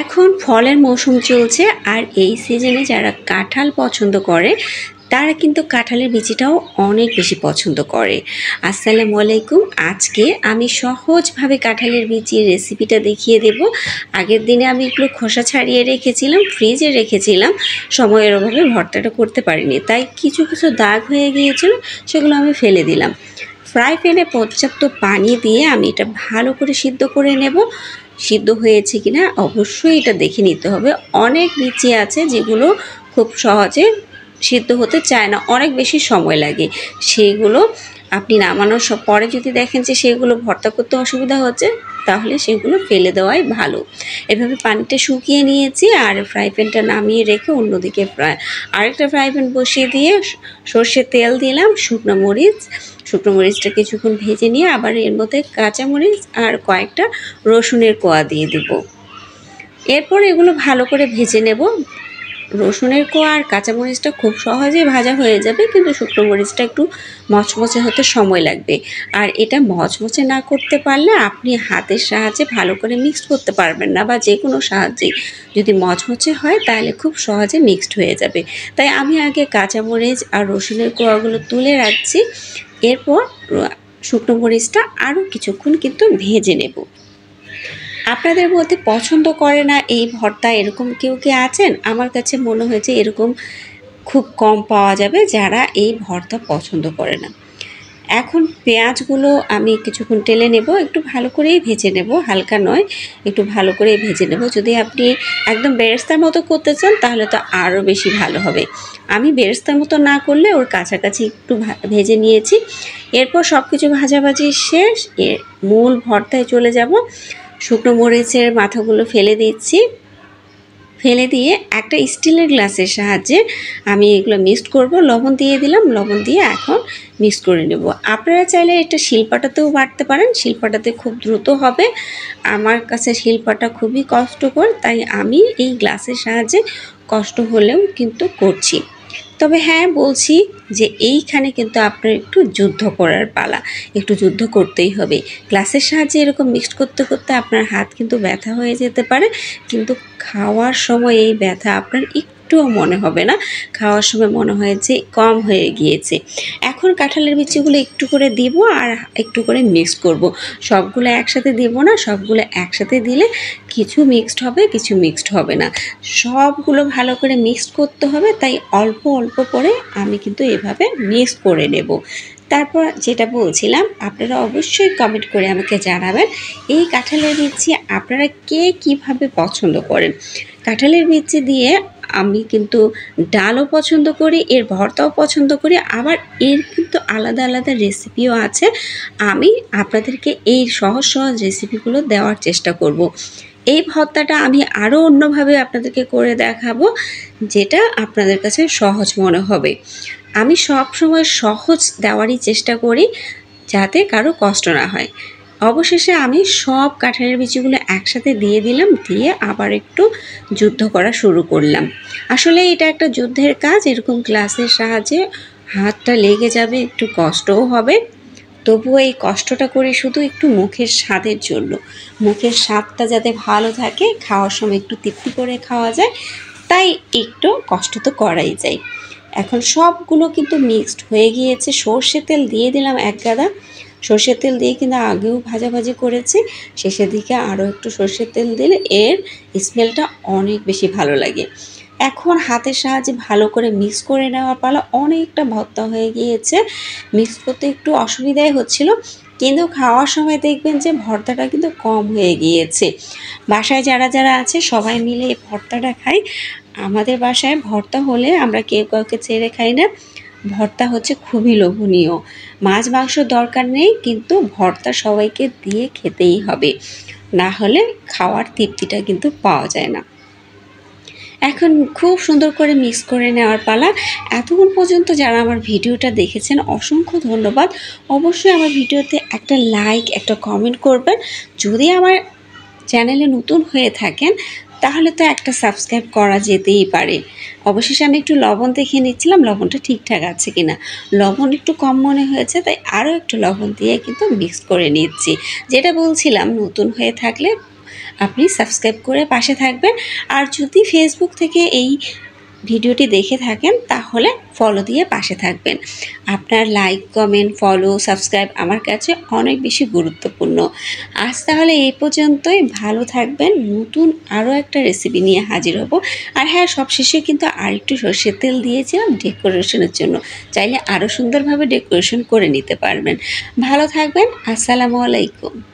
এখন ফলের মৌসুম চলছে আর এই সিজনে যারা কাঁঠাল পছন্দ করে তারা কিন্তু কাঁঠালের বিচিটাও অনেক বেশি পছন্দ করে। আসসালামু আলাইকুম। আজকে আমি সহজভাবে কাঁঠালের বিচির রেসিপিটা দেখিয়ে দেব। আগের দিনে আমি এগুলো খোসা ছাড়িয়ে রেখেছিলাম, ফ্রিজে রেখেছিলাম, সময়ের অভাবে ভর্তাটা করতে পারিনি, তাই কিছু কিছু দাগ হয়ে গিয়েছিল, সেগুলো আমি ফেলে দিলাম। ফ্রাই প্যানে পর্যাপ্ত পানি দিয়ে আমি এটা ভালো করে সিদ্ধ করে নেব। সিদ্ধ হয়েছে কিনা অবশ্যই এটা দেখে নিতে হবে। অনেক বিচি আছে যেগুলো খুব সহজে সিদ্ধ হতে চায় না, অনেক বেশি সময় লাগে। সেইগুলো আপনি নামানোর পরে যদি দেখেন যে সেগুলো ভর্তা করতে অসুবিধা হচ্ছে, তাহলে সেগুলো ফেলে দেওয়াই ভালো। এভাবে পানিটা শুকিয়ে নিয়েছি আর ফ্রাই প্যানটা নামিয়ে রেখে অন্যদিকে আরেকটা ফ্রাই প্যান বসিয়ে দিয়ে সর্ষের তেল দিলাম, শুকনো মরিচটা কিছুক্ষণ ভেজে নিয়ে আবার এর মধ্যে কাঁচামরিচ আর কয়েকটা রসুনের কোয়া দিয়ে দেব। এরপর এগুলো ভালো করে ভেজে নেব। রসুনের কোয়া আর কাঁচামরিচটা খুব সহজেই ভাজা হয়ে যাবে, কিন্তু শুকনো মরিচটা একটু মচমচে হতে সময় লাগবে। আর এটা মচমচে না করতে পারলে আপনি হাতের সাহায্যে ভালো করে মিক্সড করতে পারবেন না, বা যে কোনো সাহায্যে যদি মচমচে হয় তাহলে খুব সহজে মিক্সড হয়ে যাবে। তাই আমি আগে কাঁচামরিচ আর রসুনের কোয়াগুলো তুলে রাখছি। এরপর শুকনো মরিচটা আরও কিছুক্ষণ কিন্তু ভেজে নেব। আপনাদের মধ্যে পছন্দ করে না এই ভর্তা এরকম কেউ কি আছেন? আমার কাছে মনে হয়েছে এরকম খুব কম পাওয়া যাবে যারা এই ভর্তা পছন্দ করে না। এখন পেঁয়াজগুলো আমি কিছুক্ষণ টেলে নেব, একটু ভালো করেই ভেজে নেব, হালকা নয়, একটু ভালো করেই ভেজে নেব। যদি আপনি একদম বেরেস্তার মতো করতে চান তাহলে তো আরও বেশি ভালো হবে। আমি বেরেস্তার মতো না করলে ওর কাছাকাছি একটু ভেজে নিয়েছি। এরপর সব কিছু ভাজাভাজি শেষ, এর মূল ভর্তায় চলে যাব। শুকনো মরিচের মাথাগুলো ফেলে দিচ্ছি, ফেলে দিয়ে একটা স্টিলের গ্লাসের সাহায্যে আমি এগুলো মিক্সড করব। লবণ দিয়ে দিলাম, লবণ দিয়ে এখন মিক্স করে নেব। আপনারা চাইলে এটা শিলপাটাতেও বাটতে পারেন, শিলপাটাতে খুব দ্রুত হবে। আমার কাছে শিলপাটা খুবই কষ্টকর, তাই আমি এই গ্লাসের সাহায্যে কষ্ট হলেও কিন্তু করছি। তবে হ্যাঁ, বলছি যে এইখানে কিন্তু আপনার একটু যুদ্ধ করার পালা, একটু যুদ্ধ করতেই হবে। গ্লাসের সাহায্যে এরকম মিক্সড করতে করতে আপনার হাত কিন্তু ব্যথা হয়ে যেতে পারে, কিন্তু খাওয়ার সময় এই ব্যথা আপনার একটুও মনে হবে না। খাওয়ার সময় মনে হয় যে কম হয়ে গিয়েছে। এখন কাঁঠালের বিচিগুলো একটু করে দিব আর একটু করে মিক্স করব। সবগুলো একসাথে দেব না, সবগুলো একসাথে দিলে কিছু মিক্সড হবে, কিছু মিক্সড হবে না। সবগুলো ভালো করে মিক্সড করতে হবে, তাই অল্প অল্প করে আমি কিন্তু এভাবে মিক্স করে নেব। তারপর যেটা বলছিলাম, আপনারা অবশ্যই কমেন্ট করে আমাকে জানাবেন এই কাঁঠালের বিচি আপনারা কে কীভাবে পছন্দ করেন। কাঁঠালের বিচি দিয়ে আমি কিন্তু ডালও পছন্দ করি, এর ভর্তাও পছন্দ করি, আবার এর কিন্তু আলাদা আলাদা রেসিপিও আছে। আমি আপনাদেরকে এই সহজ সহজ রেসিপিগুলো দেওয়ার চেষ্টা করব। এই ভর্তাটা আমি আরও অন্যভাবে আপনাদেরকে করে দেখাবো, যেটা আপনাদের কাছে সহজ মনে হবে। আমি সব সময় সহজ দেওয়ারই চেষ্টা করি, যাতে কারো কষ্ট না হয়। অবশেষে আমি সব কাঁঠালের বিচিগুলো একসাথে দিয়ে দিলাম, দিয়ে আবার একটু যুদ্ধ করা শুরু করলাম। আসলে এটা একটা যুদ্ধের কাজ। এরকম গ্লাসের সাহায্যে হাতটা লেগে যাবে, একটু কষ্টও হবে, তবুও এই কষ্টটা করি শুধু একটু মুখের স্বাদের জন্য। মুখের স্বাদটা যাতে ভালো থাকে, খাওয়ার সময় একটু তৃপ্তি করে খাওয়া যায়, তাই একটু কষ্ট তো করাই যায়। এখন সবগুলো কিন্তু মিক্সড হয়ে গিয়েছে। সর্ষের তেল দিয়ে দিলাম এক গাদা। সর্ষের তেল দিয়ে কিন্তু আগেও ভাজাভাজি করেছি, শেষের দিকে আরও একটু সর্ষের তেল দিলে এর স্মেলটা অনেক বেশি ভালো লাগে। এখন হাতের সাহায্যে ভালো করে মিক্স করে নেওয়ার পালা। অনেকটা ভর্তা হয়ে গিয়েছে, মিক্স করতে একটু অসুবিধাই হচ্ছিল, কিন্তু খাওয়ার সময় দেখবেন যে ভর্তাটা কিন্তু কম হয়ে গিয়েছে। বাসায় যারা যারা আছে সবাই মিলে এই ভর্তাটা খাই। আমাদের বাসায় ভর্তা হলে আমরা কেউ কাউকে ছেড়ে খাই না। ভর্তা হচ্ছে খুবই লোভনীয়। মাছ মাংসর দরকার নেই, কিন্তু ভর্তা সবাইকে দিয়ে খেতেই হবে, না হলে খাওয়ার তৃপ্তিটা কিন্তু পাওয়া যায় না। এখন খুব সুন্দর করে মিক্স করে নেওয়ার পালা। এতক্ষণ পর্যন্ত যারা আমার ভিডিওটা দেখেছেন অসংখ্য ধন্যবাদ। অবশ্যই আমার ভিডিওতে একটা লাইক, একটা কমেন্ট করবেন। যদি আমার চ্যানেলে নতুন হয়ে থাকেন তাহলে তো একটা সাবস্ক্রাইব করা যেতেই পারে। অবশেষে আমি একটু লবণ দেখে নিচ্ছিলাম, লবণটা ঠিকঠাক আছে কিনা। লবণ একটু কম মনে হয়েছে, তাই আরও একটু লবণ দিয়ে কিন্তু মিক্স করে নিচ্ছি। যেটা বলছিলাম, নতুন হয়ে থাকলে আপনি সাবস্ক্রাইব করে পাশে থাকবেন। আর যদি ফেসবুক থেকে এই ভিডিওটি দেখে থাকেন তাহলে ফলো দিয়ে পাশে থাকবেন। আপনার লাইক, কমেন্ট, ফলো, সাবস্ক্রাইব আমার কাছে অনেক বেশি গুরুত্বপূর্ণ। আজ তাহলে এই পর্যন্তই। ভালো থাকবেন। নতুন আরও একটা রেসিপি নিয়ে হাজির হব। আর হ্যাঁ, সবশেষে কিন্তু আরেকটু সরষের তেল দিয়েছিলাম ডেকোরেশনের জন্য। চাইলে আরও সুন্দরভাবে ডেকোরেশন করে নিতে পারবেন। ভালো থাকবেন। আসসালামু আলাইকুম।